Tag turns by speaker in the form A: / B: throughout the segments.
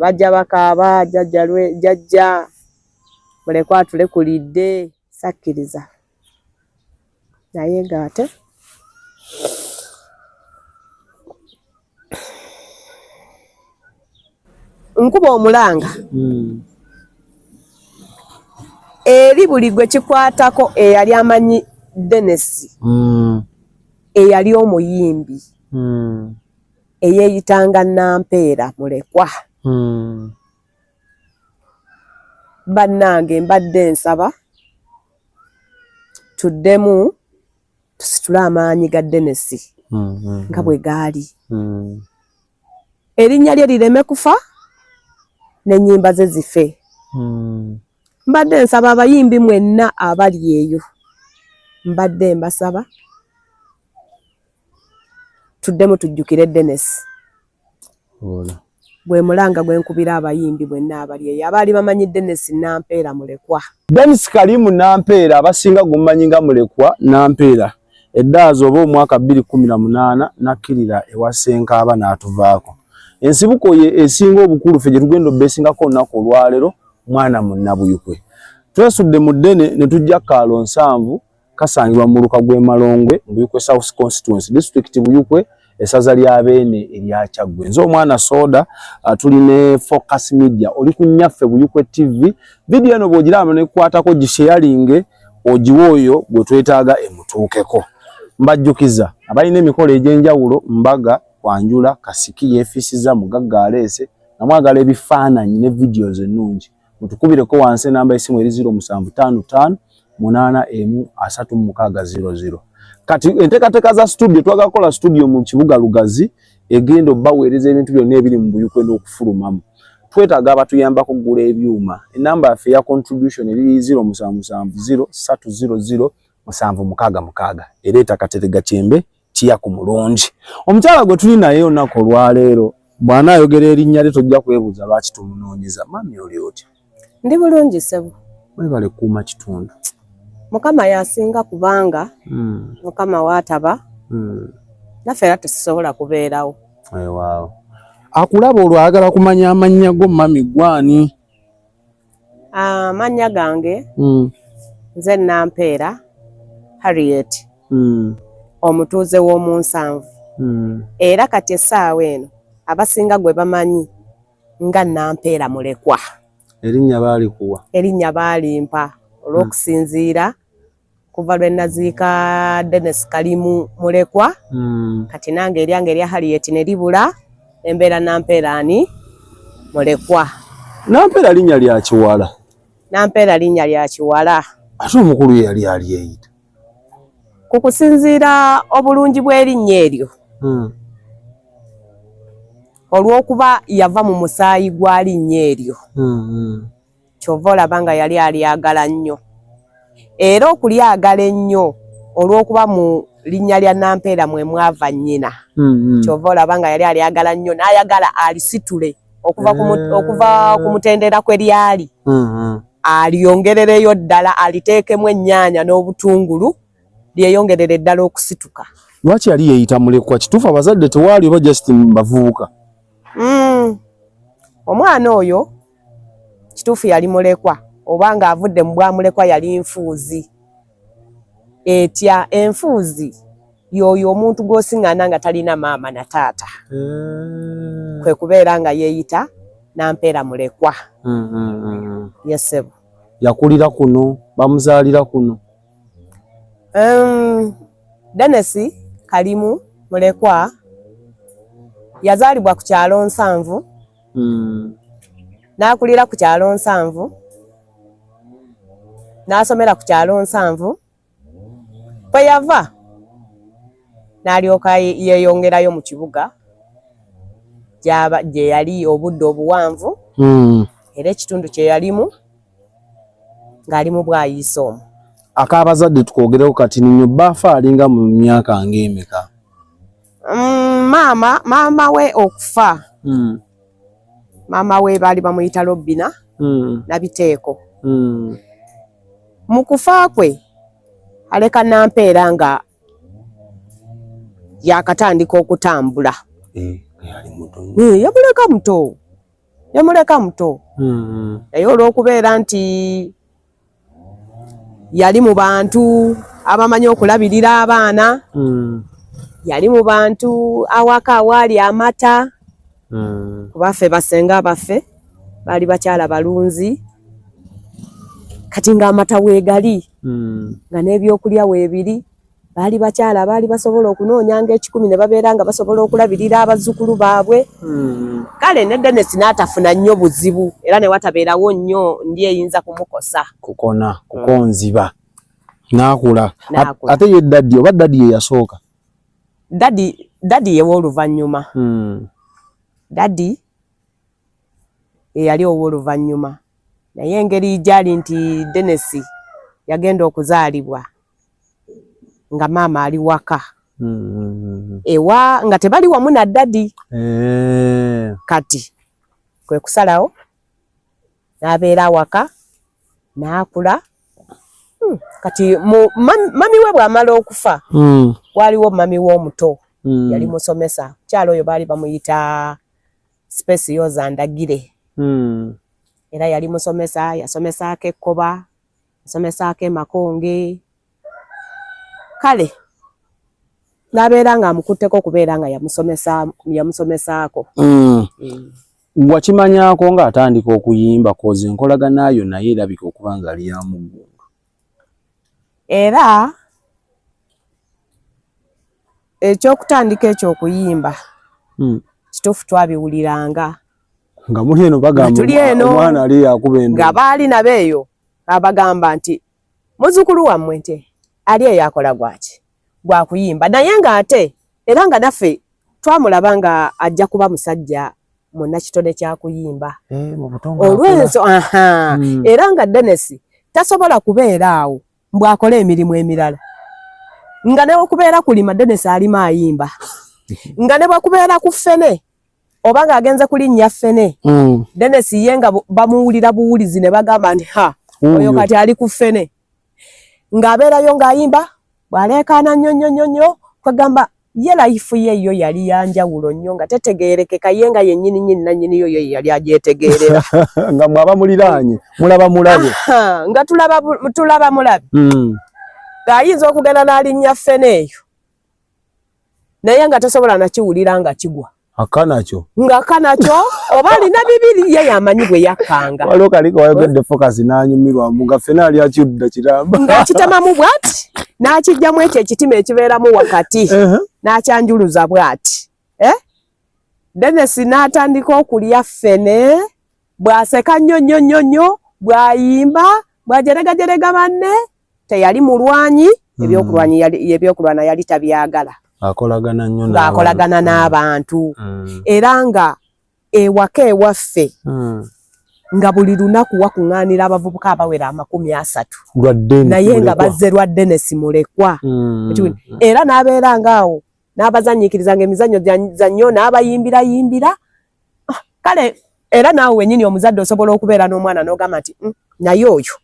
A: bajja bakaaba jajja mulekwa atulekulidde sakkiriza naye ng'ate nkuba omulanga eri buli gwe kikwatako eyali amanyi Dennis eyali omuyimbi eyeeyitanga Nampeera mulekwa bannange mbadde nsaba tuddemu tusitule amaanyi ga Dennis nga bwe gaali erinnya lye lireme kufa n'ennyimba ze zife mbadde nsaba abayimbi mwenna abali eyo mbadde mbasaba tuddemu tujjukire Dennis bwe mulanga gwe nkubira abayimbi mwenna abali eyo abaali bamanyi Dennis Nampeera mulekwa
B: Dennis Kalimu Nampeera abasinga gumanyi nga mulekwa Nampeera eddaazi oba omwaka 2018 nakkirira ewa Ssenkaaba n'atuvaako ensibuko ye esinga obukulu ffe gye tugenda obbeesingako olunaku olwaleero mwana munnabuyukwe twesudde mu ddene ne tujja Kaalo 7 kasangibwa mu Luka gw'e Malongwe mu Buyukwe South Constituency District Buyukwe esaza lya Beene erya Kyaggwe nze omwana Soda tuli ne Focus Media oli ku nnyaffe Buyukwe TV video eno bw'ogiraba ne kwatako gisharinge ogiwe oyo gwe twetaaga emutuukeko mbajjukiza abalina emikolo egy'enjawulo Mbaga Kwanjula Kasiki yeefisiza Mugagga Aleese namwagala ebifaananyi ne videos ennungi mutukubireko wansi namba esimu eri 0755 81300 kati enteekateeka za studio twagakola studio mu kibuga Lugazi egenda obbaweereza ebintu byonna ebiri mu Buyukwe n'okufulumamu twetaaga abatuyambako okugula ebyuma enamba yaffe ya contribution eri 07700300 ereeta Katerega Kyembe tiya ku mulungi omukyala gwe tuli naye olunaku olwaleero bwana ayogera erinnya lye tojja kwebuuza lwaki tumunoonyeza mami oli otya
A: ndi bulungi ssebo
B: webale kuuma kitundu
A: Mukama yasinga kubanga Mukama waataba naffe era tusobola kubeerawo
B: waaw akulaba olwo ayagala kumanya amannya go mami gwani
A: amannya gange nze Nampeera Harriet omutuuze w'omu Nsanvu era kati essaawa eno abasinga gwe bamanyi nga Nampeera mulekwa
B: erinnya baalikuwa
A: erinnya baalimpa olw'okusinziira kuva lwe naziika Dennis Kalimu mulekwa kati nange eryange erya Harriet ne libula embeera Nampeera ani mulekwa
B: Nampeera linnya lya kiwala
A: Nampeera linnya lya kiwala
B: ate omukulu yali eyita
A: ku kusinziira obulungi bw'erinnya eryo olw'okuba yava mu musaayi gwa linnya eryo kyova olaba nga yali alyagala nnyo era okulyagala ennyo olw'okuba mu linnya lya Nampeera mwe mwava nnyina kyova olaba nga yali alyagala nnyo n'ayagala alisitule okuva ku mutendera kwe lyali alyongerereyo ddala aliteekemu ennyaanya n'obutungulu lyeyongerere ddala okusituka
B: lwaki yali yeeyita mulekwa kituufu abazadde tewaali oba just bavubuka
A: omwana oyo kituufu yali mulekwa oba ng'avudde mu bwa mulekwa yali nfuuzi etya enfuuzi y'oyo omuntu gw'osiŋŋaana nga talina maama na taata kwe kubeera nga yeeyita Nampeera mulekwa yesebo
B: yakulira kuno bamuzaalira kuno
A: Dennis Kalimu mulekwa yazaalibwa ku kyalo Nsanvu n'akulira ku kyalo Nsanvu n'asomera ku kyalo Nsanvu kwe yava n'alyoka yeeyongerayo mu kibuga gye yali obudde obuwanvu era ekitundu kye yalimu ng'ali mu bwayiisa omwo
B: ak'abazadde tukwogereko kati nnyo baafa alinga mu myaka ng'emeka
A: maama we okufa maama we baali bamuyita Lobbina Nabiteeko mu kufa kwe aleka Nampeera nga yakatandika okutambula yamuleka muto yamuleka muto. Naye olw'okubeera nti yali mu bantu abamanyi okulabirira abaana, yali mu bantu awaka awaali amata, kubaffe basenga baffe baali bakyala balunzi, kati ng'amata weegali nga n'ebyokulya weebiri, baali bakyala baali basobola okunoonyanga 10 ne babeera nga basobola okulabirira abazzukulu baabwe. Kale ne Dennis n'atafuna nnyo buzibu era ne watabeerawo nnyo ndi eyinza kumukosa.
B: Kukonziba. N'akula. Ate ye daddy oba daddy ye yasooka? Daddy ye w'oluvannyuma. Daddy yali ow'oluvannyuma. Naye engeri gyali nti Dennis yagenda okuzaalibwa nga maama ali waka. Ewa nga tebali wamu na daddy. Kati kwe kusalawo n'abeera waka n'akula. Kati mami we bw'amala okufa waliwo mami w'omuto yali musomesa. Kyalo oyo baali bamuyita Specioza Ndagire. Era yali musomesa, yasomesaako Ekkoba, yasomesaako Makonge. Kale n'abeera nga amukutteko okubeera nga yamusomesaako. Wakimanyaako ng'atandika okuyimba koze enkolagana yo naye erabika okuba nga ali ya muggunga.
A: Era ekyokutandika ekyokuyimba kituufu twabiwuliranga.
B: Nga muli eno bagamba omwana ali yakuba endo.
A: Nga baali nabeeyo abagamba nti muzzukulu wammwe nti ali eyo akola gwaki gwa kuyimba. Naye ng'ate era nga naffe twamulaba nga ajja kuba musajja muna kitone kya kuyimba. Olwenso era nga Dennis tasobola kubeera awo mbwakola emirimu emirala. Nga ne okubeera kulima Dennis alima ayimba. Nga ne bwakubeera ku ffene oba ng'agenze kulinnya ffene Dennis ye nga bamuwulira buwulizi ne bagamba nti oyo kati ali ku ffene. Ng'abeerayo ng'ayimba bw'aleekaana nnyo kwegamba ye life ye yo yali yanjawulo nnyo nga tetegeerekeka ye nga yennyini nannyini yo yali agyetegeerera.
B: Nga mwaba muliraanye mulaba mulabe.
A: Nga tulaba mulabe. Ng'ayinza okugenda n'alinnya ffene eyo naye nga tasobola nakiwulira nga kigwa.
B: Akanakyo
A: oba alina bibiri ye yamanyi bwe yakkanga.
B: Waliwo kaliko wayogedde focus n'anyumirwamu nga ffene ali akidda kiramba.
A: Ng'akitemamu bw'ati n'akijjamu ekyo ekitima ekibeeramu wakati n'akyanjuluza bw'ati. Dennis n'atandika okulya ffene bw'aseka nnyo bw'ayimba bw'ajeregajerega banne teyali mulwanyi ebyokulwana yali tabyagala. Akolagana n'abantu. Era nga ewaka ewaffe nga buli lunaku wakuŋŋaanira abavubuka abawera 30 naye nga bazze lwa Dennis mulekwa. Era n'abeera ngaawo n'abazanyiikirizanga emizannyo za nnyo n'abayimbira. Kale era naawe wennyini omuzadde osobola okubeera n'omwana n'ogamba nti naye oyo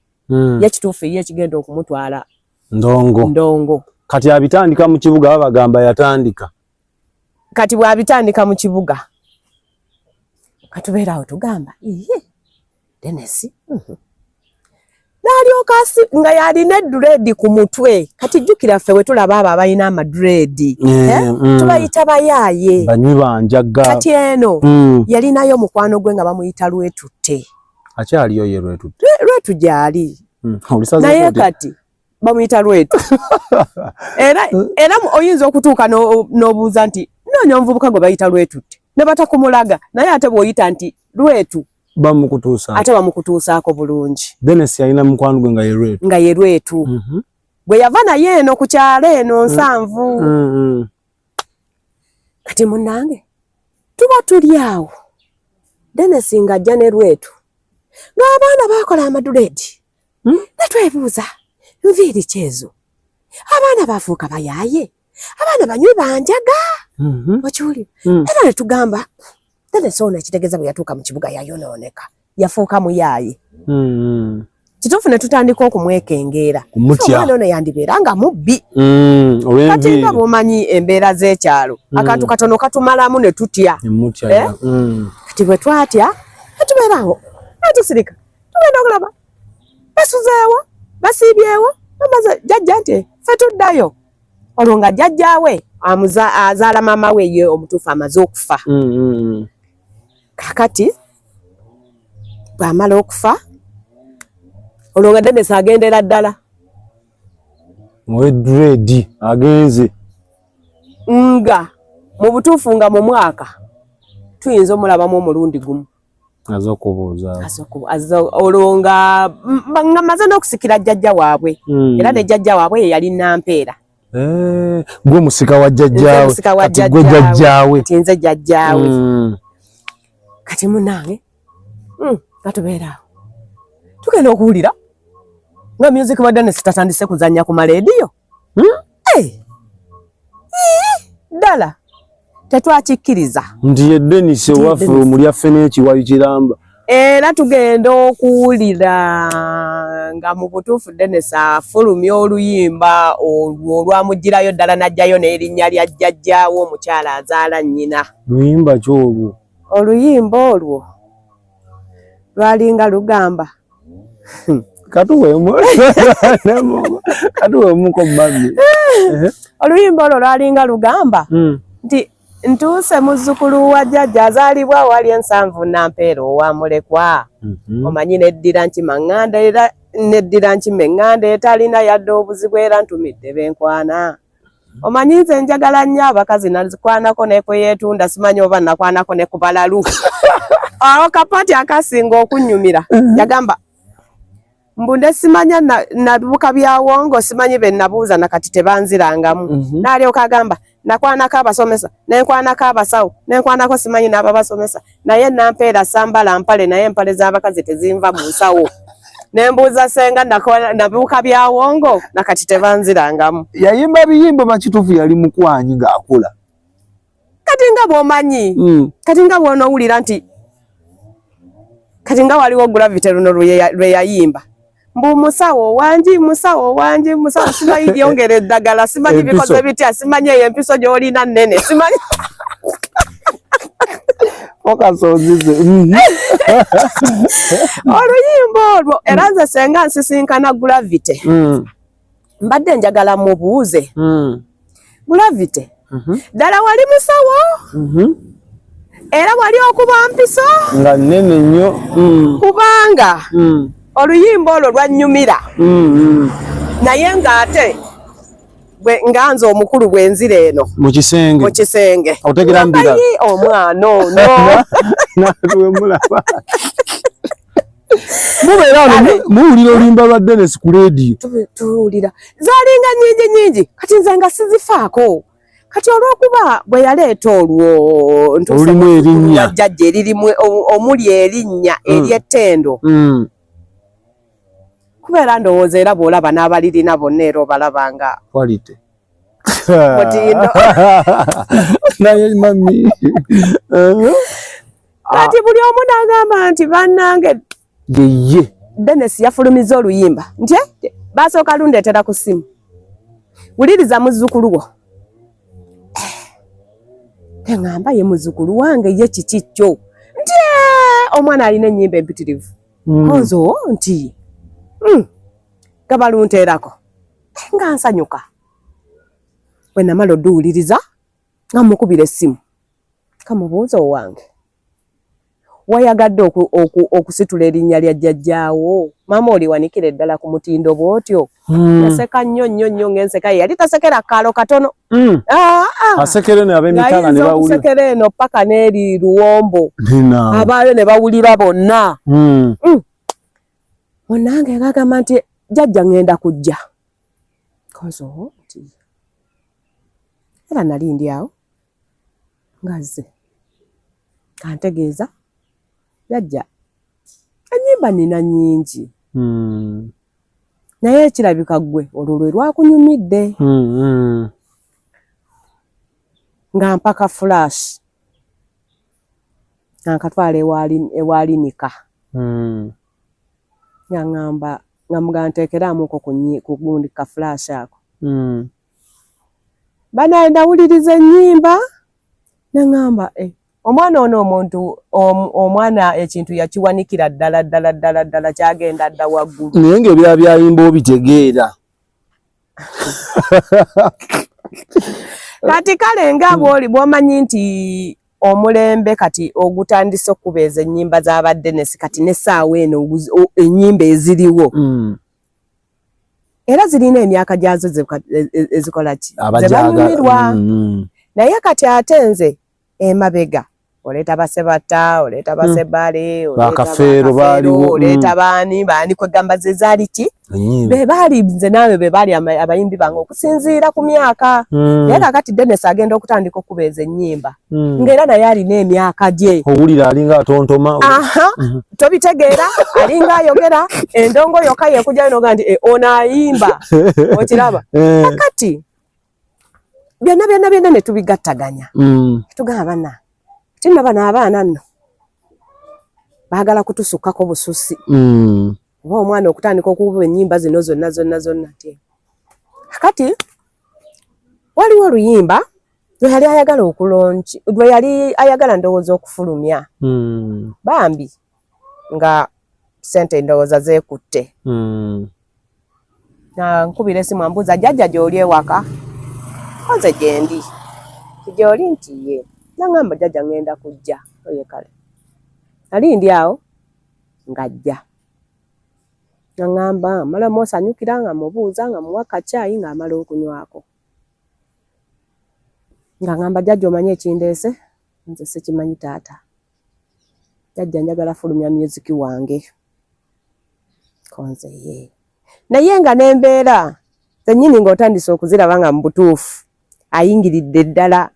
A: ye kituufu ye ekigenda okumutwala ndongo.
B: Kati abitandika mu kibuga babagamba yatandika.
A: Kati bw'abitandika mu kibuga katubeera awo tugamba Dennis n'alyoka nga yalina dread ku mutwe. Kati jjukira ffe we tulaba abo abalina amadread tubayita bayaaye
B: banywi banjaga.
A: Kati eno yalinayo mukwano gwe nga bamuyita Lwetutte.
B: Akyaliyo ye Lwetutte?
A: Lwetu gyali naye kati bamuyita Lwetu. Era oyinza okutuuka n'obuuza nti noonya omuvubuka gwe bayita Lwetutte ne batakumulaga naye ate bw'oyita nti Lwetu ate bamukutuusaako bulungi.
B: Dennis yalina mukwano gwe
A: nga ye Lwetu. Bwe yava naye eno ku kyalo eno Nsanvu. Kati munnange tuba tuli awo Dennis ng'ajja ne Lwetu ng'abaana baakola amaduleedi ne twebuuza nviiri kyezo abaana bafuuka bayaaye abaana banywi banjaga okiwulira. Era ne tugamba Dennis ono ekitegeeza bwe yatuuka mu kibuga yayonooneka yafuuka muyaaye. Kituufu ne tutandika okumwekengeera omwana ono yandibeera nga mubbi. Kati nga bw'omanyi embeera z'ekyalo akantu katono katumalamu ne tutya. Kati bwe twatya katuberaho atusirika tugenda okulaba basuzeewo basiibyewo bamaze jjajja nti ffe tuddayo olwo nga jjajjaawe azaala maama we ye omutuufu amaze okufa kakati bw'amala okufa olwo nga Dennis agendera ddala
B: mwedredi agenze
A: nga mu butuufu nga mu mwaka tuyinza omulabamu omulundi gumu olwo nga maze n'okusikira jjajja waabwe era ne jjajja waabwe ye yali Nampeera
B: gwe musika wa jjajjaawe kati gwe jjajjaawe
A: kati nze jjajjaawe kati munange katubeeraawo tugenda okuwulira nga music wa Dennis tatandise kuzannya ku marediyo ddala tetwakikkiriza
B: nti ye Dennis owaffe omulyaffe n'ekiwayi kiramba
A: era tugenda okuwulira nga mu butuufu Dennis afulumya oluyimba olwo olwamugirayo ddala n'ajjayo n'erinnya lya jjajjaawo omukyala azaala nnyina.
B: Luyimba ki olwo?
A: Oluyimba olwo lwalinga lugamba
B: katuwemuko mami.
A: Oluyimba olwo lwalinga lugamba nti ntuuse muzzukulu wa jjajja azaalibwa wali ensanvu Nampeera owamulekwa omanyi neddira nkima ŋŋanda era neddira nkima eŋŋanda etalina yadde obuzibu era ntumidde benkwana omanyi nze njagala nnyo abakazi nazikwanako nekweyeetunda simanyi oba nakwanako ne ku balalu awo kapati akasinga okunnyumira yagamba mbunde simanya nabuka byawongo simanyi be nabuuza nakati tebanzirangamu n'alyoka agamba nakwanako abasomesa nenkwanako abasawo nenkwanako simanyi n'ababasomesa naye Nampeera sambala mpale naye empale z'abakazi tezimva mu nsawo nembuuza senga nabuka byawongo nakati tebanzirangamu.
B: Yayimba biyimba bakituufu yali mukwanyi ng'akula
A: kati nga bw'omanyi kati nga bw'onoowulira nti kati nga waliwo Gravity luno lwe yayimba mbu musawo wangi simanyi yongera eddagala simanyi bikoze bitya simanyi eyo empiso gy'olina nnene simanyi oluyimba olwo era nze senga nsisinkana Gravity mbadde njagala mubuuze Gravity ddala wali musawo era wali okuba mpiso
B: nga nnene nnyo
A: kubanga oluyimba olwo lwannyumira naye ng'ate nganze omukulu bwenzira eno
B: mu kisenge otegera mbira
A: omwana ono
B: natuwemulaba mubeera muwulira oluyimba lwa Dennis ku leediyo
A: tuwulira zaalinga nyingi kati nze nga sizifaako kati olw'okuba bwe yaleeta olwo
B: olulimu erinnya
A: jjajja eririmu omuli erinnya ery'ettendo kubeera ndowooza era bw'olaba n'abalirina bonna era obalaba nga
B: quality
A: mutindo
B: naye mami
A: kati buli omu n'agamba nti bannange
B: ye
A: Dennis yafulumiza oluyimba nti basooka lundeetera ku ssimu wuliriza muzzukulu wo eŋŋamba ye muzzukulu wange ye kiki kyo nti omwana alina ennyimba empitirivu ozo nti gabalunteerako nga nsanyuka bwe namala odduwuliriza nga mukubira essimu kamubuuza owange wayagadde okusitula erinnya lya jjajjaawo maama oliwanikira eddala ku mutindo bw'otyo yaseka nnyo ng'enseka ye yali tasekera kaalo katono
B: asekera eno ab'emitala ne bawulira
A: okusekera eno paka n'eri Luwombo abaayo ne bawulira bonna munange ngagamba nti jjajja ngenda kujja kozo nti era nali ndi awo ngazze kantegeeza jjajja ennyimba nina nnyingi naye ekirabika ggwe olwo lwe lwakunyumidde nga mpaka flash nankatwala ewalinika nga mugamba nteekeramuko ku gundi ka flash ako banaye ndawuliriza ennyimba neŋŋamba omwana ono omuntu omwana ekintu yakiwanikira ddala kyagenda dda waggulu
B: naye ng'ebya byayimba obitegeera
A: kati kale nga bw'omanyi nti omulembe kati ogutandise okubeeza ennyimba z'Abadenesi kati n'essaawa eno ennyimba eziriwo era zirina emyaka gyazo ezikola ki ze banyumirwa naye kati ate nze emabega oleeta Basebatta oleeta Basebale
B: Bakafeero baaliwo
A: oleeta baani kwegamba ze zaali ki be baali nze naawe be baali abayimbi bange okusinziira ku myaka naye kakati Dennis agenda okutandika okubeeza ennyimba ng'era naye alina emyaka gye
B: owulira alinga atontoma
A: tobitegeera alinga ayogera endongo yokka yekujjayo noga nti ono ayimba okiraba kakati byonna ne tubigattaganya tugamba banna tinna bano abaana nno baagala kutusukkako bususi oba omwana okutandika okukuba ennyimba zino zonna te kati waliwo oluyimba lwe yali ayagala ndowooza okufulumya bambi nga sente ndowooza zeekutte nkubira esimu ambuuza jjajja gy'oli ewaka nze gyendi gy'oli nti ye nangamba jjajja ngenda kujja oye kale ali ndi awo ng'ajja ngamba malamu osanyukira nga mubuuza nga muwa kacaayi ng'amala okunywako nga ngamba jjajja omanyi ekindeese nze sikimanyi taata jjajja njagala fulumya myuziki wange konze ye naye nga n'embeera zennyini ng'otandise okuziraba nga mu butuufu ayingiridde ddala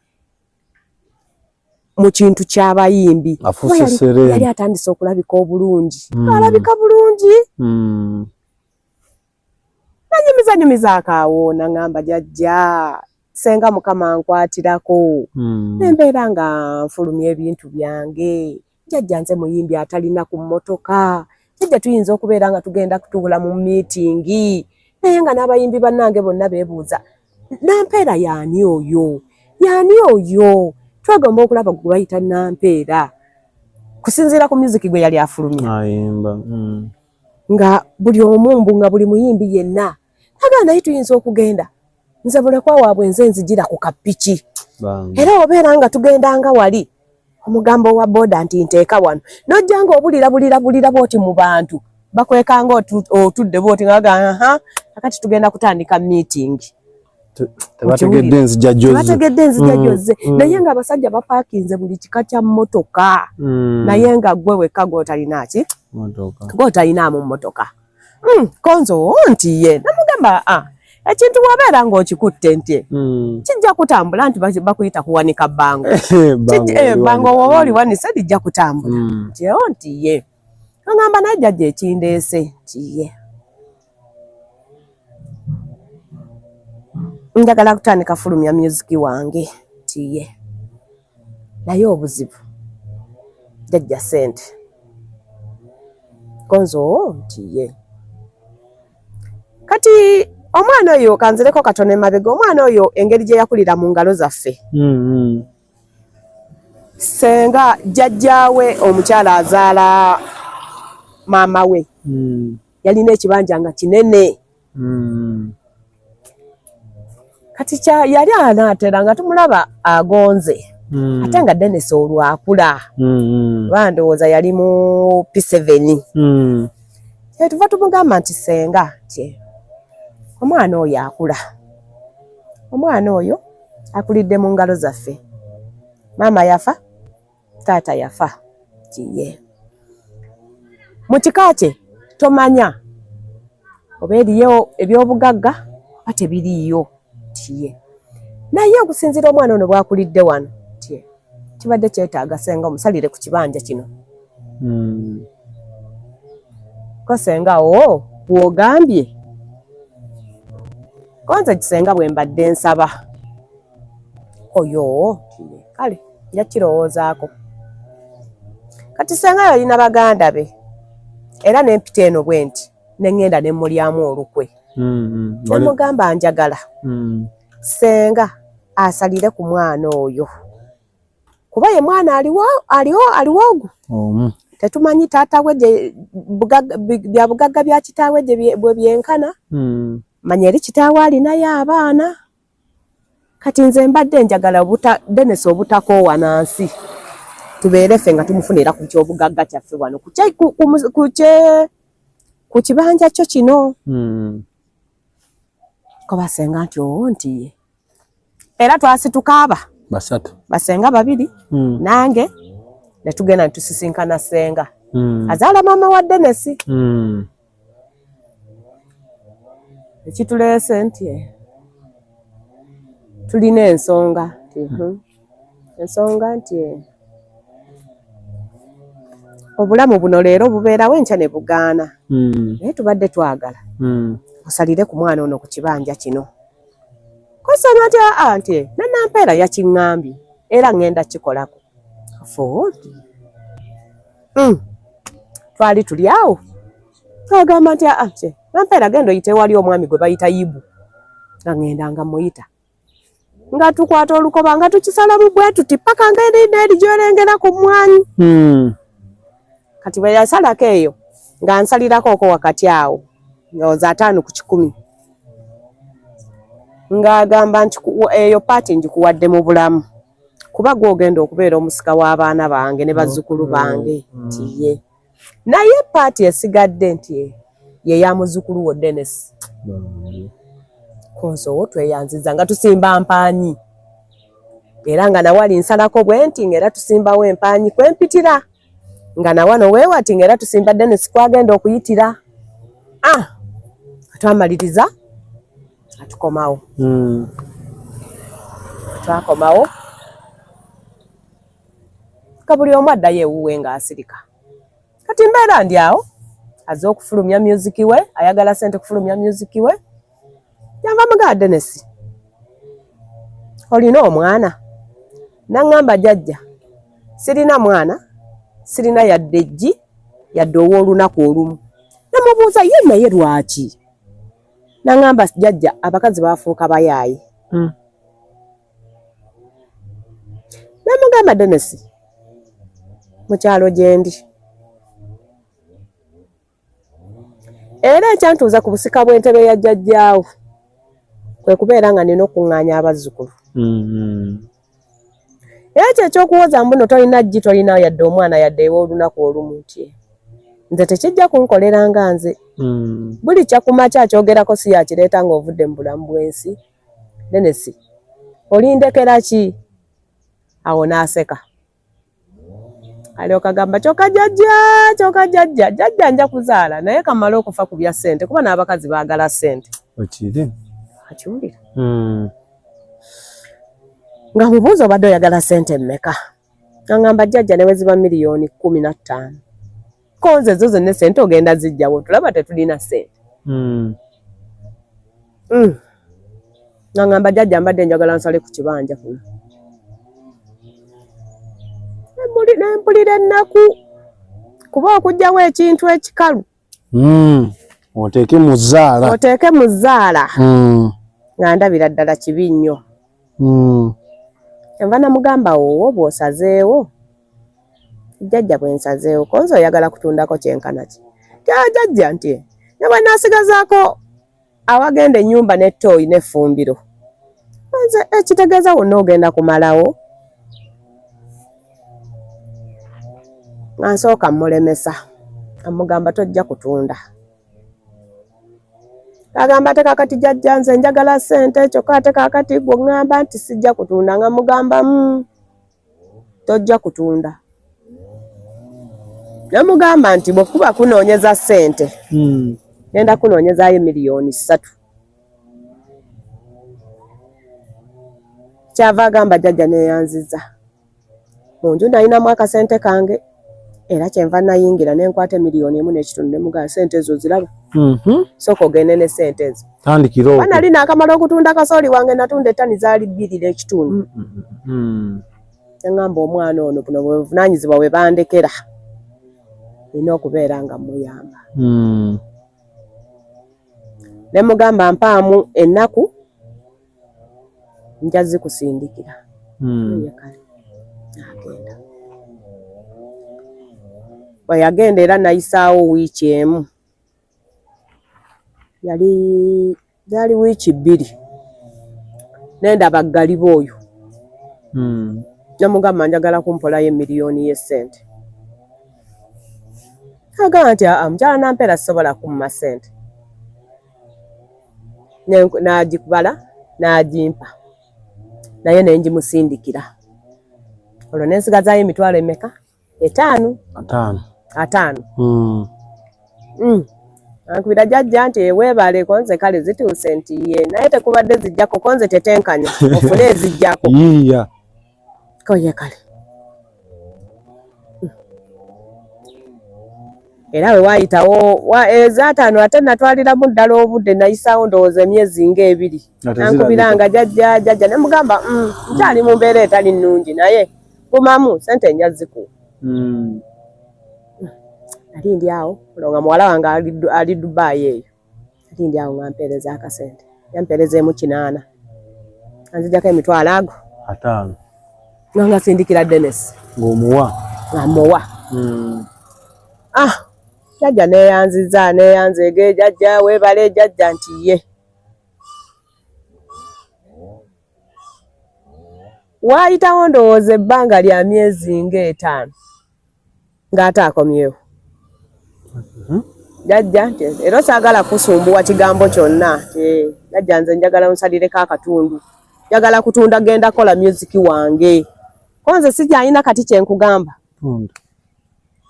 A: mu kintu ky'abayimbi yali atandise okulabika obulungi alabika bulungi nanyumiza akaawo nangamba jjajja senga mukama nkwatirako nembeera nga nfulumya ebintu byange jjajja nze muyimbi atalina ku mmotoka jjajja tuyinza okubeera nga tugenda kutuula mu miitingi naye nga n'abayimbi bannange bonna beebuuza Nampeera yaani oyo twagomba okulaba gwe bayita Nampeera kusinziira ku music gwe yali afulumya
B: ayimba
A: nga buli omumbu nga buli muyimbi yenna aga naye tuyinza okugenda nze bulekwa waabwe nze nzigira ku kapiki era obeera nga tugenda nga wali omugambo wa boda nti nteeka wano nojja nga obulira bwoti mu bantu bakwekanga otudde bwoti nga akati tugenda kutandika meeting
B: tebategedde nzija
A: jjoze naye nga abasajja bapaakinze buli kika kya mmotoka naye nga gwe wekka gw'otalina ki gw'otalinaamu mmotoka konzo nti ye namugamba ekintu bw'obeera ng'okikutte nti kijja kutambula nti bakuyita kuwanika bbango bbango woba oliwanise lijja kutambula nti ye agamba naye jjajja ekindeese nti ye njagala kutandika fulumya myuziki wange tiye naye obuzibu jjajja sente konzo tiye kati omwana oyo kanzireko katono emabega omwana oyo engeri gye yakulira mu ngalo zaffe senga jjajjaawe omukyala azaala maama we yalina ekibanja nga kinene kati yali anaatera nga tumulaba agonze ate nga Dennis olwakula bandowooza yali mu P7 tuva tumugamba nti senga omwana oyo akula omwana oyo akulidde mu ngalo zaffe maama yafa taata yafa kiye mu kika kye tomanya oba eriyo ebyobugagga oba tebiriiyo tiye naye okusinziira omwana ono bwakulidde wano tiye kibadde kyetaaga senga omusalire ku kibanja kino ko senga bw'ogambye konze kisenga bwe mbadde nsaba oyo kale nja kirowoozaako kati senga yalina baganda be era n'empita eno bwe nti neŋŋenda ne mulyamu olukwe nemugamba njagala senga asalire ku mwana oyo kuba ye mwana aliwo tetumanyi taata we bya bugagga bya kitaawe bwe byenkana manya eri kitaawe alinayo abaana kati nze mbadde njagala Dennis obutakoowa nansi tubeere ffe nga tumufunira ku kyobugagga kyaffe wano ku kibanja kyo kino ko basenga nti nti era twasitukaaba basenga babiri nange ne tugenda tusisinkana senga azaala mama wa Dennis ekituleese nti tulina ensonga nti obulamu buno leero bubeerawo enkya ne bugaana naye tubadde twagala osalire ku mwana ono ku kibanja kino kosana nti Nampeera yakiŋŋambye era ŋŋenda kikolako twali tuli awo twagamba nti Nampeera genda oyite wali omwami gwe bayita Ibu nga ŋŋendanga muyita nga tukwata olukoba nga tukisalamu bwe tuti paka ng'eri gy'olengera ku mmwanyi kati bwe yasalako eyo nga nsalirako oko wakati awo ndowooza 5 ku 10 ng'agamba nti eyo paati ngikuwadde mu bulamu kuba gw'ogenda okubeera omusika w'abaana bange ne bazzukulu bange nti ye naye paati esigadde nti ye ya muzzukulu wo Dennis konsowo tweyanziza nga tusimba mpaanyi era nga nawali nsalako bwe nti ng'era tusimbawo empaanyi kwempitira nga nawano weewati ng'era tusimba Dennis kwagenda okuyitira twamaliriza atukomawo twakomawo ka buli omu addayo ewuwe ng'asirika kati mbeera ndi awo azze okufulumya musiki we ayagala sente kufulumya musiki we yava mugaa Dennis olina omwana naŋŋamba jjajja sirina mwana sirina yadde eggi yadde ow'olunaku olumu namubuuza ye naye lwaki naŋŋamba jjajja abakazi baafuuka bayaayi namugamba Dennis mu kyalo gye ndi era ekyantuuza ku busika bw'entebe ya jjajjaawo kwe kubeera nga nina okuŋŋaanya abazzukulu ekyo ekyokuwoza mbuno tolina ggi tolina yadde omwana yadde ew'olunaku olumu nti nze tekijja kunkolera nga nze buli kyakumakya akyogerako si yakireeta ng'ovudde mu bulamu bw'ensi Dennis olindekera ki awo n'aseka alyoka gamba kyokka jjajja nja kuzaala naye kamala okufa ku bya ssente kuba n'abakazi baagala ssente akiwulira nga mubuuza obadde oyagala ssente mmeka aŋŋamba jjajja ne weziba miliyoni 15 konze ezo zonna ssente ogenda zijjawo tulaba tetulina ssente aŋŋamba jjajja mbadde njagala nsale ku kibanja kuno nempulira ennaku kuba okugjawo ekintu ekikalu
B: oteeke mu zzaala nga ndabira ddala kibi nnyo enva namugamba wowo bw'osazeewo jjajja bwe nsazeewo konzi oyagala kutundako kyenkana ki jjajja nti ne bwe naasigazaako awagenda ennyumba n'ettooyi n'effumbiro nze ekitegeeza wonna ogenda kumalawo nga nsooka mulemesa amugamba tojja kutunda agamba ate kakati jjajja nze njagala ssente kyokka ate kakati gwe ŋŋamba nti sijja kutunda nga mugamba tojja kutunda namugamba nti bwekuba kunoonyeza ssente genda kunoonyezaayo miliyoni 3 kyava agamba jjajja neyanziza munju nalinamu akasente kange era kyenva nayingira nenkwata miliyoni 1.5 nemugamba ssente ezo ziraba soko ogende ne ssente ezo tandikiro
A: banali naakamala okutunda kasooli wange natunda ettani zaali 2.5 eŋŋamba omwana ono buno bwebuvunaanyizibwa bwe bandekera nina okubeera nga muyamba ne mugamba mpaamu ennaku nja zikusindikira agenda bweyagenda era nayisaawo wiiki emu yali wiiki 2 nendaba Galiba oyo namugamba njagala kumpolayo emiliyoni y'essente agamba nti mukyala Nampeera sisobola kumma ssente n'agikubala n'agimpa naye nenjimusindikira olwo nensigazaayo emitwalo emeka 5 ankubira jjajja nti weebale konze kale zituuse nti ye naye tekubadde zijjako konze tetenkanya ofune ezijjako koye kale era we waayitawo eza5 ate natwaliramu ddala obudde nayisaawo ndowooza emyezi nga2 nankubiranga jjajja nemugamba nkyali mu mbeera etali nnungi naye kumamu sente njaziku ali ndi awo olwo nga muwala wange ali Dubai eyo ali ndi awo nga mpeereza akasente yampeerezeemu 8 anzijjako emitwalo ago
B: 5
A: nga sindikira Dennis
B: ng'omuwa
A: ngamuwa jjajja neyanzege jjajja weebale jjajja nti ye waayitawo ndowooza ebbanga lya myezi nga5 ng'ate akomyewo jjajja nti era saagala kusumbuwa kigambo kyonna jjajja nze njagala nsalireko akatundu njagala kutunda genda kola music wange konze sikyalina kati kyenkugamba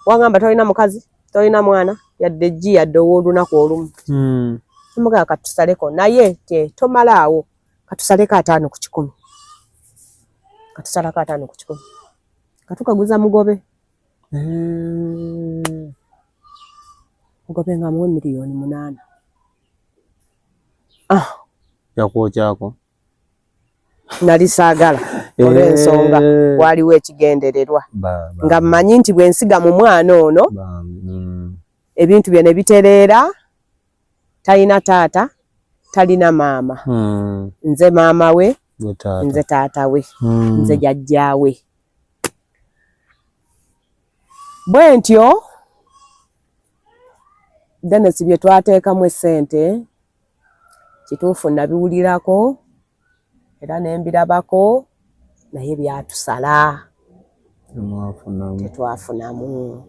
A: wagamba tolina mukazi tolina mwana yadde eggi yadde ow'olunaku olumu mugaa katusaleko naye tomalaawo katusaleko 5 ku 10 katusalako 5 ku 10 katukaguza mugobe mugobe nga muwe miliyoni 8
B: yakwokyako
A: nali saagala olw'ensonga waliwo ekigendererwa nga mmanyi nti bwensiga mu mwana ono ebintu bye ne bitereera talina taata talina maama nze maama we nze taata we nze jjajja we bwe ntyo Dennis bye twateekamu essente kituufu nabiwulirako era nembirabako naye byatusala tetwafunamu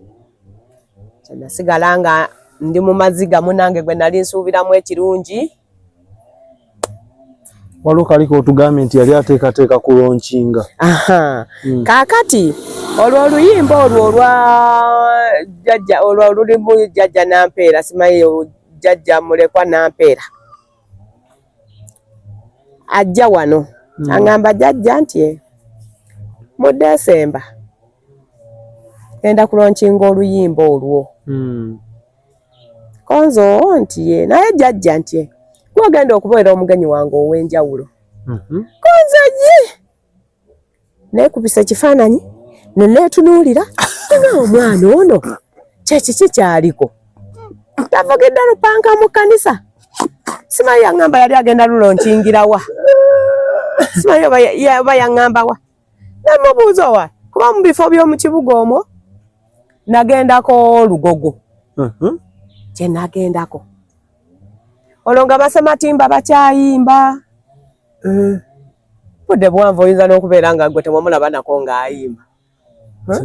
A: kyenasigala nga ndi mu maziga munange gwe nali nsuubiramu ekirungi
B: waliwo kaliko otugambye nti yali ateekateeka kulonkinga
A: kaakati olwo oluyimba olwo olwo lulimu jjajja Nampeera simanyi jjajja mulekwa Nampeera ajja wano aŋŋamba jjajja nti mu Desemba genda kulonkinga oluyimba olwo konzo nti naye jjajja nti gwogenda okubeera omugenyi wange ow'enjawulo konzo neekubisa ekifaananyi neneetunuulira nga omwana ono kyekiki kyaliko tavugidde lupanka mu kkanisa simanyi yaŋŋamba yali agenda lulonkingira wa simanyi oba yaŋŋamba wa namubuuza wa kuba mu bifo by'omu kibuga omwo nagendako Lugogo kye nagendako olwo nga Basematimba bakyayimba budde bwanvu oyinza n'okubeera nga gwe temwamulaba nako ng'ayimba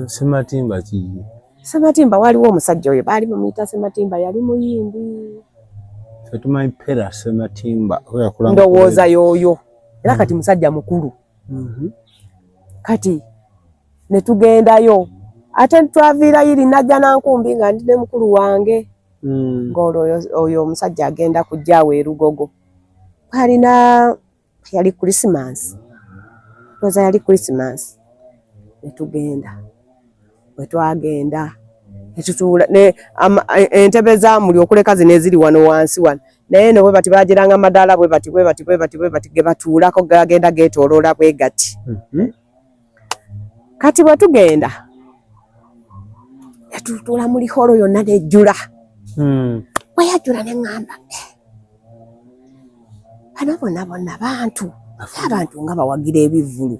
B: Sematimba ki
A: Sematimba waliwo omusajja oyo baali bamuyita Sematimba yali muyimbi
B: tumanyi Peera Sematimba
A: ndowooza y'oyo era kati musajja mukulu kati ne tugendayo ate twaviirayo najja nankumbi nga ndi ne mukulu wange ng'olwo oyo omusajja agenda kujjaawo e Lugogo yali Christmas ndowooza yali Christmas ne tugenda bwe twagenda netutuula entebe zaamuli okuleka zino eziri wano wansi wano naye no bwe bati bagiranga amadaala bwe bati ge batuulako gagenda geetooloola bwe gati kati bwe tugenda netutuula mu liholo yonna nejjula bwe yajjula ne ŋŋamba bano bonna bantu abantu nga bawagira ebivvulu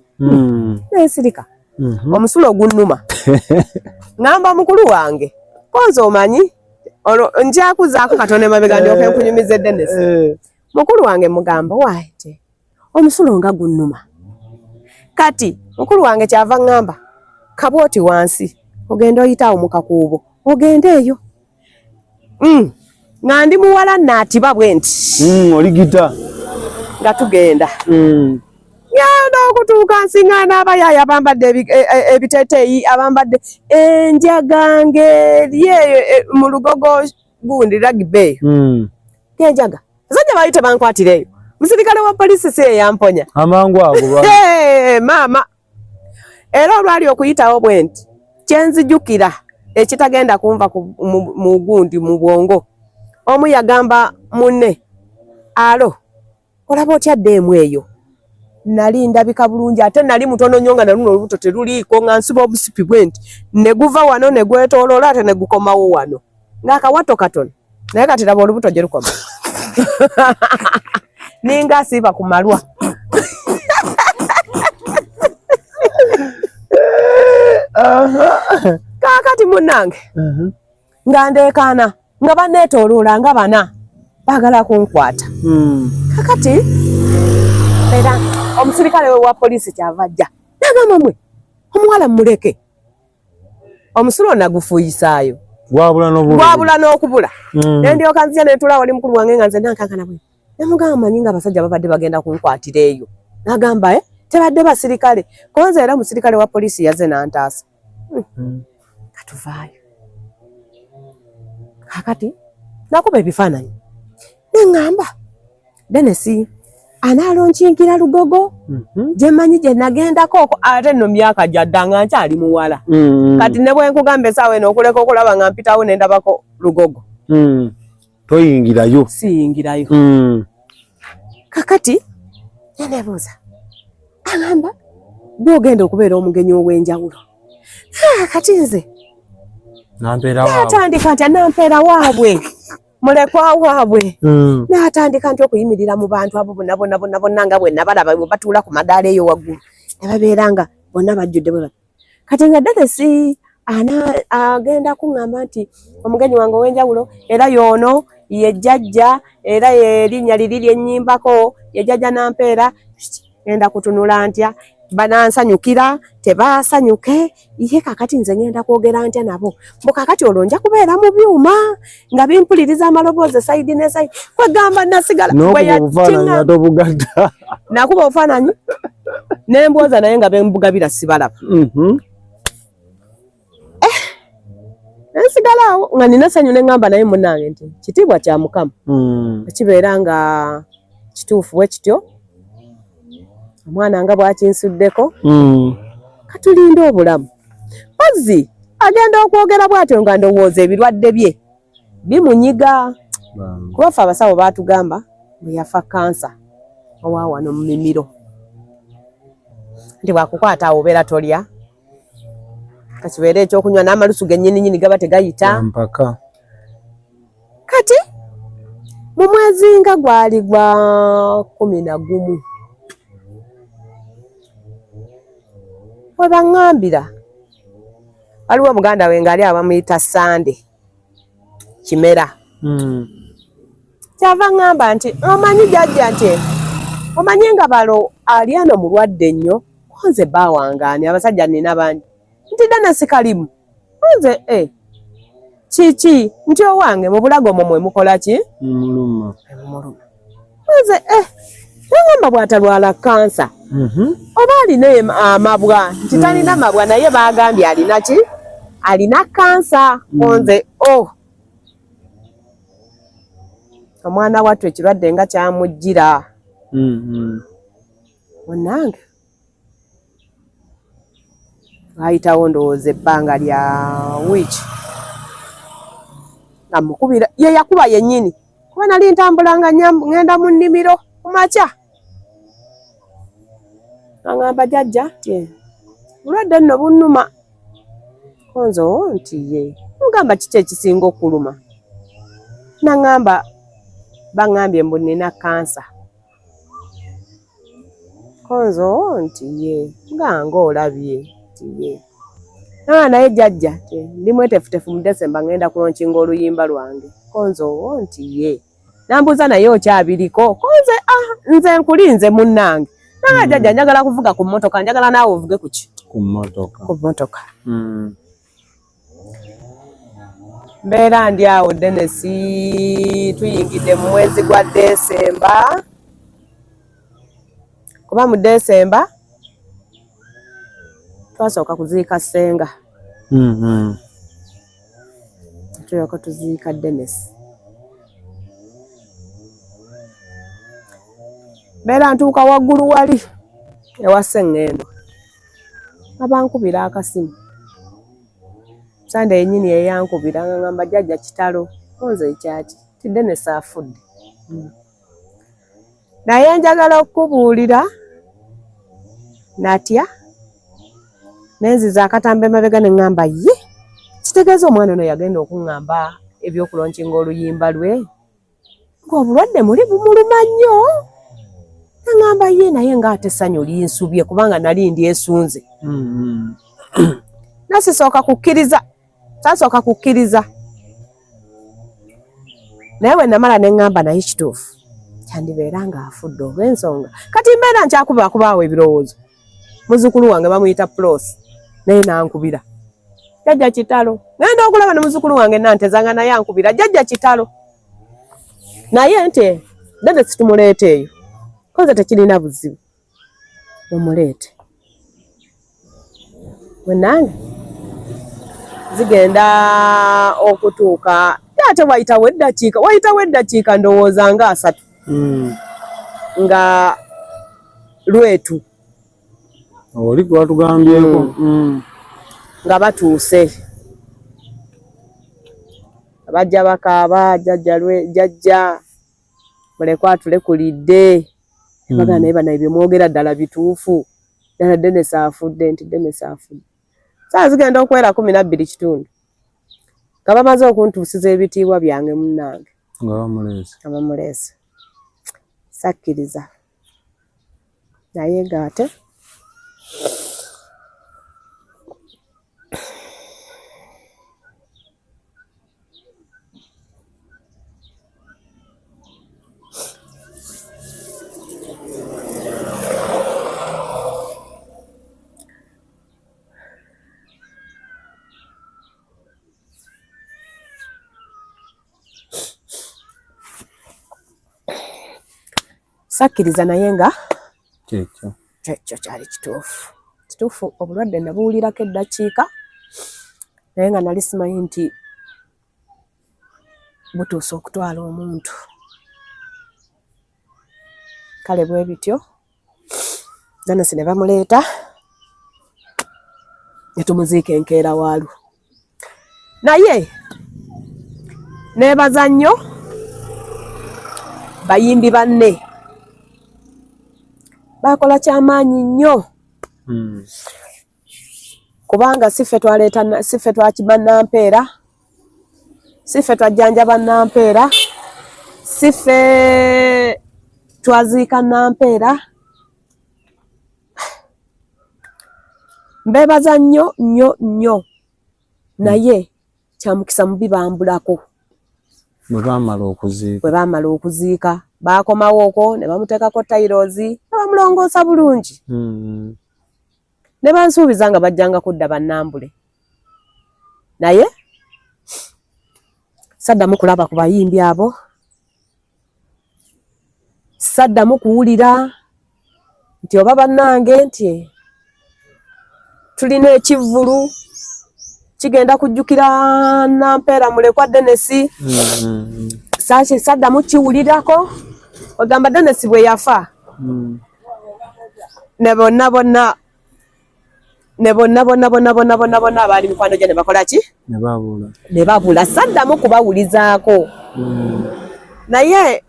A: nesirika omusulo gunnuma ngamba mukulu wange konzo omanyi njakuzaako katone mabega ndyoke nkunyumize Dennis mukulu wange mugamba waite omusulo nga gunnuma kati mukulu wange kyava ngamba kaboti wansi ogenda oyitawo mu kakuubo ogenda eyo nga ndi muwala naatiba bwe nti
B: oligita
A: nga tugenda yanda okutuuka nsiŋŋaana abayaayi abambadde ebiteeteeyi abambadde enjaga ng'eryeyo mu lugogo gundi rugby eyo ng'enjaga abasajja baali tebankwatireeyo musirikale wa poliisi si eyamponya
B: amangu ago
A: maama era olwali okuyitawo bwe nti kyenzijukira ekitagenda kunva mu gundi mu bwongo omu yagamba munne alo olaba otya ddeemu eyo nali ndabika bulungi ate nali mutono nnyo nga naluno olubuto teruliiko nga nsiba obusipi bwe nti ne guva wano ne gwetooloola ate ne gukomawo wano ng'akawato katono naye kati laba olubuto gye lukoma ninga asiiba ku malwa kaakati munnange nga ndeekaana nga banneetooloola nga bana baagala kunkwata kakati era omusirikale wa poliisi kyava ajja nagamba mwe omuwala muleke omusulo nagufuuyisaayo gwabula n'okubula ne ndyoka nzija ne ntula wali mukulu wange nga nze nankankana bwe namugamba manyi nga abasajja babadde bagenda kunkwatira eyo nagamba tebadde basirikale konza era omusirikale wa poliisi yazze n'antaasa katuvaayo kakati nakuba ebifaananyi neŋŋamba Denesi anaalonkinkira lugogo gye mmanyi gye nagendako okwo ate nno myaka gyadda nga nkyali muwala kati ne bwe nkugamba essaawa eno okuleka okulaba nga mpitawo ne ndabako lugogo
B: toyingirayo
A: siyingirayo kakati nenebuuza agamba gwogenda okubeera omugenyi ow'enjawulo kati nze natandika nti nampeera waabwe mulekwa waabwe n'atandika nti okuyimirira mu bantu abo bonna nga bwe nabalaba bwe batuula ku madaala eyo waggulu ne babeera nga bonna bajjudde bwe kati nga Denesi agenda kuŋŋamba nti omugenyi wange ow'enjawulo era y'ono ye jjajja era erinnya liri lyennyimbako ye jjajja nampeera ngenda kutunula ntya banansanyukira tebaasanyuke ye kakati nze ngenda kwogera ntya nabo mbu kakati olwo nja kubeera mu byuma nga bimpuliriza amaloboozi sayidi ne sayidi kwegamba nasigala nakuba obufaananyi nembwoza naye nga bembugabira sibalaba nsigalaawo nga nina sanyu neŋŋamba naye munnange nti kitiibwa kya Mukama ekibeera nga kituufu bwe kityo omwana nga bwakinsuddeko katulinde obulamu Ozzy agenda okwogera bw'atyo nga ndowooza ebirwadde bye bimunyiga kuba ffe abasawo baatugamba bwe yafa kansa owa wano mu mimiro nti bwakukwata awo obeera tolya kakibeera ekyokunywa n'amalusu gennyininyini gaba tegayita kati mu mwezi nga gwali gwa 11 we baŋŋambira waliwo muganda we ngaali abamuyita Sande Kimera kyava ŋŋamba nti omanyi jjajja nti omanyi nga balo ali ano mulwadde nnyo konze baawangaani abasajja nina bangi nti Denesi kalimu konze kiki nti owange mu bulago omwo mwe mukola ki muluma konze nagamba bw'atalwala kansa oba alina amabwa nti talina mabwa naye baagambye alina ki alina kansa konze omwana wattu ekirwadde nga kyamujjira munnange ayitawo ndowooza ebbanga lya wiiki nga mukubira ye yakuba yennyini kuba nali ntambula nga ngenda mu nnimiro ku makya aŋŋamba jjajja ti bulwadde nno bunnuma konzo nti ye mugamba kiki ekisinga okuluma naŋŋamba baŋŋambye mbu nina kansa konzo nti ye nga olabye tiye naye jjajja ndi mwetefutefu mu December ngenda kulonkinga oluyimba lwange konzo ntiye nambuuza naye okyabiriko konze nze nkulinze munnange jjajja njagala kuvuga ku mmotoka njagala naawe ovuge kuki ku mmotoka mbeera ndi awo Dennis tuyingidde mu mwezi gwa December kuba mu December twasooka kuziika ssenga tulyoka tuziika Dennis mbeera ntuuka waggulu wali ewa Sseŋŋendo abankubira akasimu Sande yennyini yeyankubira ngamba jjajja kitalo konze ekyaki ti Dennis afudde naye njagala okubuulira natya nenziza akatambe emabega ne ŋŋamba ye kitegeeza omwana ono yagenda okuŋŋamba ebyokulonkinga oluyimba lwe ng'obulwadde muli bumuluma nnyo neŋŋamba ye naye ng'ate essanyu linsubye kubanga nali ndyesunze nasisooka kukkiriza naye bwe namala ne ŋŋamba naye kituufu kyandibeera ng'afudde olw'ensonga kati mbeera nkyakubaawo ebirowoozo muzzukulu wange bamuyita Plosi naye nankubira jjajja kitalo ngenda okulaba ne muzzukulu wange nantezanga naye ankubira jjajja kitalo naye nti Dennis tumuleete eyo konze tekirina buzibu mumuleete wenange zigenda okutuuka ate wayitawo eddakiika ndowooza nga 3 nga lwetu
B: oli gwatugambyeko
A: nga batuuse abajja bakaaba jjajja mulekwa tulekulidde baga naye bana ebyo mwogera ddala bituufu ddala Dennis afudde nti Dennis afudde saa zigenda okwera 12 kitundu nga bamaze okuntuusiza ebitiibwa byange munnange nga bamuleese sakkiriza naye gaate sakkiriza naye nga kyekyo kyali kituufu obulwadde nabuwulirako eddakiika naye nga nali simanyi nti butuuse okutwala omuntu kale bwe bityo Dennis ne bamuleeta ne tumuziika enkeera waalu naye neebaza nnyo bayimbi banne bakola kyamaanyi nnyo kubanga siffe twakima Nampeera siffe twajjanjaba Nampeera siffe twaziika Nampeera mbeebaza nnyo naye kyamukisa mubi bambulako
B: bwe
A: baamala okuziika baakomawo okwo ne bamuteekako tayirozi ne bamulongoosa bulungi ne bansuubiza nga bajjanga kudda bannambule naye saddamu kulaba ku bayimbi abo saddamu kuwulira nti oba bannange nti tulina ekivvulu kigenda kujjukira Nampeera mulekwa Dennis saaki saddamu kiwulirako ogamba Dennis bwe yafa ne bonna abaali mikwano gye ne bakola ki ne babula saddamu kubawulizaako naye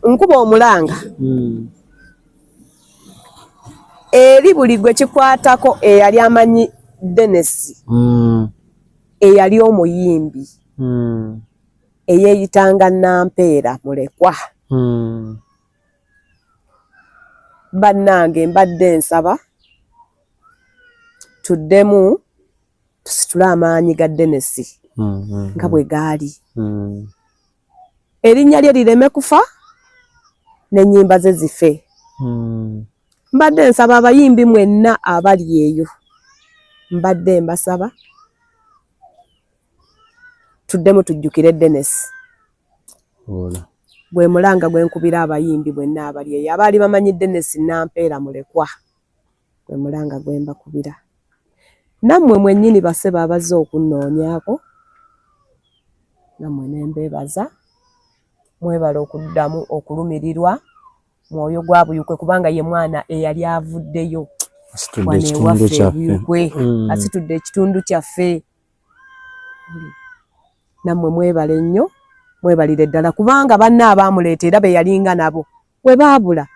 A: nkuba omulanga eri buli gwe kikwatako eyali amanyi Dennis eyali omuyimbi eyeeyitanga Nampeera mulekwa bannange mbadde nsaba tuddemu tusitule amaanyi ga Dennis nga bwe gaali. Erinnya lye lireme kufa n'ennyimba ze zife. Mbadde nsaba abayimbi mwenna abali eyo, mbadde mbasaba tuddemu tujjukire Dennis. Bwe mulanga gwe nkubira abayimbi bwenna abali eyo abaali bamanyi Dennis Nampeera mulekwa, bwe mulanga gwe mbakubira. Nammwe mwennyini baseba abazze okunnoonyako, nammwe ne mbeebaza. Mwebala okuddamu okulumirirwa mwoyo gwa Buyukwe kubanga ye mwana eyali avuddeyo wanewaffe Buyukwe, asitudde ekitundu kyaffe. Nammwe mwebale nnyo, mwebalire ddala kubanga banna abaamuleeta era be yalinga nabo bwe baabula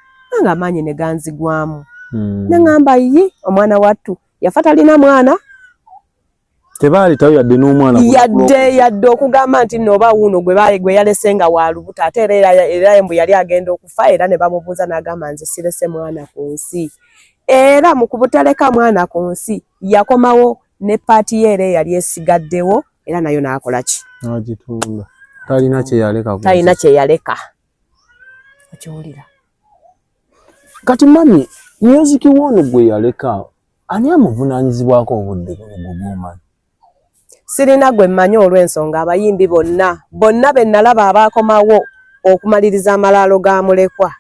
A: nga amaanyi ne ganzigwamu. Ne ngamba yi omwana wattu yafa talina mwana.
B: Tebaalitawo yadde n'omwana
A: yadde okugamba nti nooba wuuno gwe yalese nga wa lubuto ate era mbu yali agenda okufa era ne bamubuuza n'agamba nze sirese mwana ku nsi. Era mu kubutaleka mwana ku nsi yakomawo ne paati ye era yali esigaddewo era nayo n'akola ki?
B: Agitunda. Talina kye
A: yaleka. Okiwulira?
B: Kati mami, music wono gwe yaleka ani amuvunaanyizibwako obudde bw'omanyi?
A: Sirina gwe mmanyi olw'ensonga abayimbi bonna be nalaba abaakomawo okumaliriza amalaalo ga mulekwa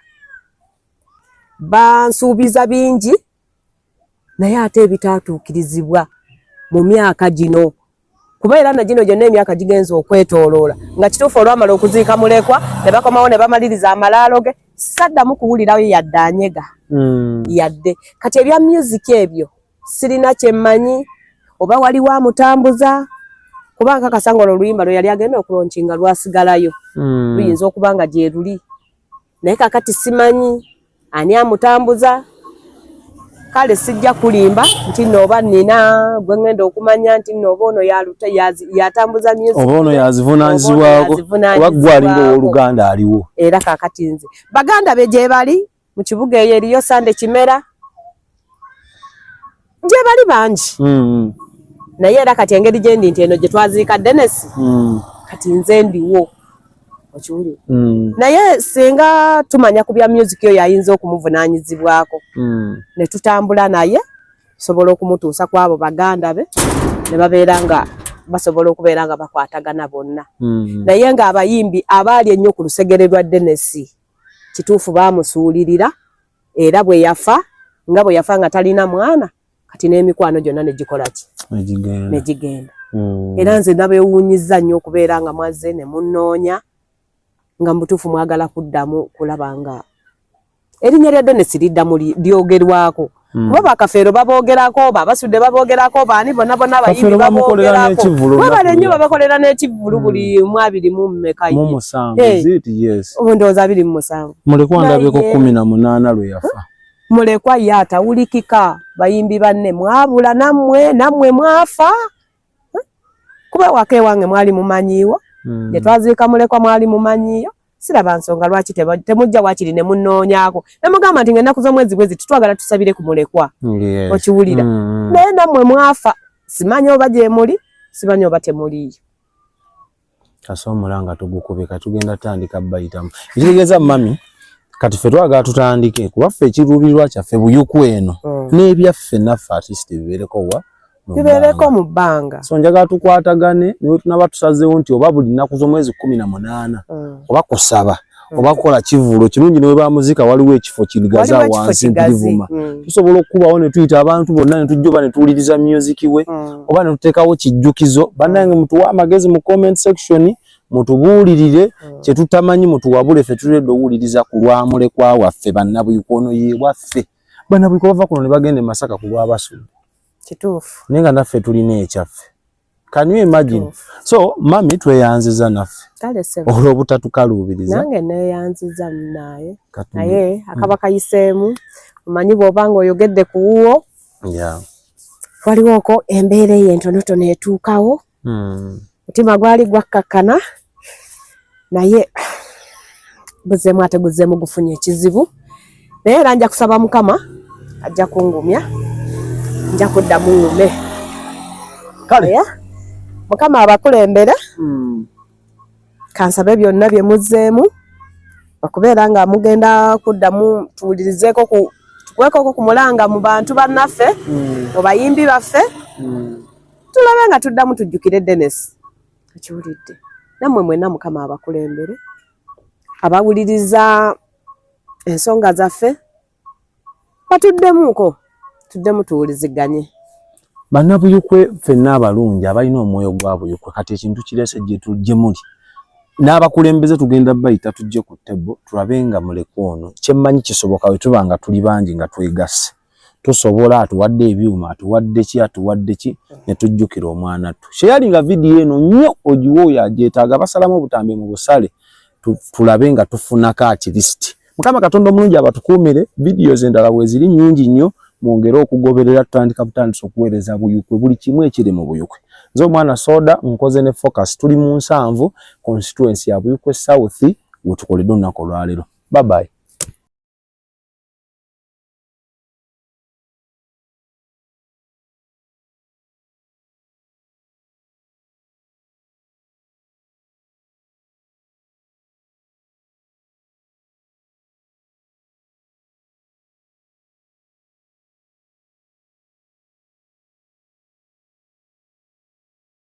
A: bansuubiza bingi naye ate ebitaatuukirizibwa mu myaka gino, kuba era na gino gyonna emyaka gigenza okwetooloola nga kituufu olwamala okuziika mulekwa ne bakomawo ne bamaliriza amalaalo ge saddamu kuwulirayo yadde anyega yadde. Kati ebya music ebyo sirina kye mmanyi oba waliwo amutambuza kuba nkakasa olwo oluyimba lwe yali agenda okulonkinga lwasigalayo luyinza okuba nga gye luli naye kakati simanyi ani amutambuza. Kale sijja kulimba nti nooba nina gwe ngenda okumanya nti nooba ono yatambuza music
B: oba ono yazivunaanyizibwako oba gwalinga ow'Oluganda aliwo.
A: Era kakati nze baganda be gye bali mu kibuga eyo eriyo Sande Kimera gye bali bangi naye era kati engeri gye ndi nti eno gye twaziika Dennis kati nze ndiwo. Okiwulira? Naye singa tumanya ku bya music yo yayinza okumuvunaanyizibwako ne tutambula naye tusobola okumutuusa ku abo baganda be ne babeera nga basobola okubeera nga bakwatagana bonna. Naye nga abayimbi abaali ennyo ku lusegere lwa Dennis kituufu baamusuulirira era bwe yafa nga talina mwana kati n'emikwano gyonna ne gikola ki? Ne gigenda. Era nze nabeewuunyizza nnyo okubeera nga mwazze ne munnoonya nga mutuufu mwagala kuddamu kulaba nga erinnya lya Dennis liddamu lyogerwako. Kuba bakafeero baboogerako, babasudde baboogerako, baani bonna abayimbi baboogerako. Webale nnyo babakolera n'ekivvulu buli 20
B: mu musanvu. Yes.
A: Ndowooza 27.
B: Mulekwa ndabyeko 18 lwe yafa.
A: Mulekwa ye atawulikika bayimbi banne mwabula nammwe mwafa. Kuba waka ewange mwali mumanyiiwo gye twaziika mulekwa mwali mumanyiiyo siraba nsonga lwaki temujja wakiri ne munnoonyaako ne mugamba nti ng'ennaku z'omwezi bwezi tutwagala tusabire ku mulekwa. Okiwulira? Naye nammwe mwafa simanyi oba gye muli simanyi oba temuliyo.
B: Kasa omulanga tugukubika tugenda tutandika bayitamu ekitegeeza mami kati ffe twagala tutandike kuba ffe ekiruubirirwa kyaffe Buyukwe eno n'ebyaffe naffe artist
A: bibeereko mu bbanga.
B: So njagala tukwatagane niwe tunaba tusazeewo nti oba buli nnaku z'omwezi 18 oba kusaba oba kukola kivuulo kirungi ne bamuzika waliwo ekifo kirigaza wansi ntibivuma tusobola okubawo ne tuyita abantu bonna ne tujjoba ne tuwuliriza music we oba ne tuteekawo kijjukizo bannange mutuwa amagezi mu comment section mutubuulirire kye tutamanyi mutuwabule ffe tuleedde owuliriza ku lwa mulekwa waffe bannabuyuko ono ye waffe bannabuyuko bava kuno ne bagenda e Masaka ku lw'abasumba.
A: Kituufu.
B: Nenga naffe tulina ekyaffe. Can you imagine? So mami tweyanziza naffe.
A: Kale sebo.
B: Olw'obutatukaluubiriza.
A: Nange neyanziza naye. Naye akaba kayiseemu omanyi bw'obanga oyogedde ku wuwo.
B: Yeah.
A: Waliwo ko embeera y'entonotono etuukawo. Mutima gwali gwakkakkana naye guzeemu ate guzeemu gufunye ekizibu. Naye era nja kusaba Mukama ajja kungumya nja kudda mume
B: kale
A: Mukama abakulembere kansabe byonna bye muzzeemu okubeera nga mugenda kuddamu tuwulirizeeko tukwekoko ku mulanga mu bantu bannaffe mu bayimbi baffe tulabe nga tuddamu tujjukire Dennis akiwulidde nammwe mwenna Mukama abakulembere abawuliriza ensonga zaffe batuddemuuko tuddemu tuwuliziganye
B: bannabuyukwe ffenna abalungi abalina omwoyo gwa buyukwe kati ekintu kirese gye tujje muli n'abakulembeze tugenda bayita tujje ku ttebo tulabe nga muleko ono kyemmanyi kisoboka bwe tuba nga tuli bangi nga twegasse tusobola atuwadde ebyuma atuwadde ki ne tujjukira omwana tu sharinga video eno nnyo ogiwo oyo agyetaaga basalamu obutambi mu busale tulabe nga tufuna kaati list Mukama Katonda omulungi abatukuumire videos endala bwe ziri nnyingi nnyo mwongere okugoberera tutandika butandisa okuweereza buyukwe buli kimu ekiri mu buyukwe nze omwana Soda nkoze ne focus tuli mu 7 constituency ya Buyukwe South we tukoledde olunaku olwaleero bye bye